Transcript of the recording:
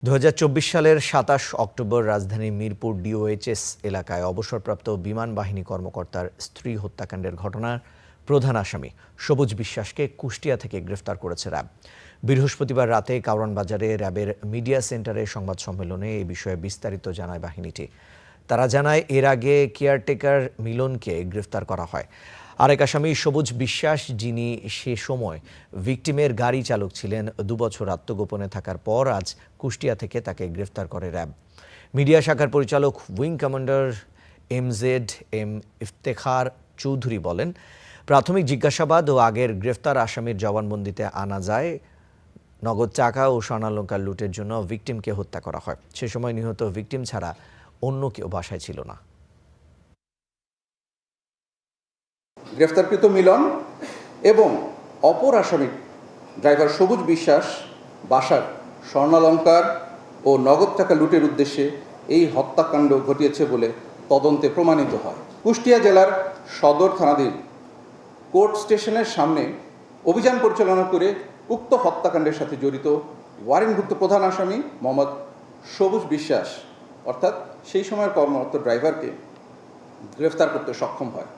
২০২৪ সালের ২৭ অক্টোবর রাজধানীর মিরপুর ডিওএইচএস এলাকায় অবসরপ্রাপ্ত বিমান বাহিনী কর্মকর্তার স্ত্রী হত্যাকাণ্ডের ঘটনার প্রধান আসামি সবুজ বিশ্বাসকে কুষ্টিয়া থেকে গ্রেফতার করেছে র্যাব। বৃহস্পতিবার রাতে কারওয়ান বাজারে র্যাবের মিডিয়া সেন্টারে সংবাদ সম্মেলনে এ বিষয়ে বিস্তারিত জানায় বাহিনীটি। তারা জানায়, এর আগে কেয়ারটেকার মিলনকে গ্রেফতার করা হয়। আরেক আসামি সবুজ বিশ্বাস, যিনি সে সময় ভিকটিমের গাড়ি চালক ছিলেন, ২ বছর আত্মগোপনে থাকার পর আজ কুষ্টিয়া থেকে তাকে গ্রেফতার করে র্যাব। মিডিয়া শাখার পরিচালক wing commander M Iftekhar Chowdhury বলেন, প্রাথমিক জিজ্ঞাসাবাদ ও আগের গ্রেফতার আসামির জবানবন্দিতে আনা যায়, নগদ টাকা ও স্বর্ণালংকার লুটের জন্য ভিকটিমকে হত্যা করা হয়। সে সময় নিহত ভিকটিম ছাড়া অন্য কেউ বাসায় ছিল না। গ্রেফতারকৃত মিলন এবং অপর আসামি ড্রাইভার সবুজ বিশ্বাস বাসার স্বর্ণালংকার ও নগদ টাকা লুটের উদ্দেশ্যে এই হত্যাকাণ্ড ঘটিয়েছে বলে তদন্তে প্রমাণিত হয়। কুষ্টিয়া জেলার সদর থানাধীন কোর্ট স্টেশনের সামনে অভিযান পরিচালনা করে উক্ত হত্যাকাণ্ডের সাথে জড়িত ওয়ারেন্টভুক্ত প্রধান আসামি মোহাম্মদ সবুজ বিশ্বাস অর্থাৎ সেই সময়ের কর্মরত ড্রাইভারকে গ্রেফতার করতে সক্ষম হয়।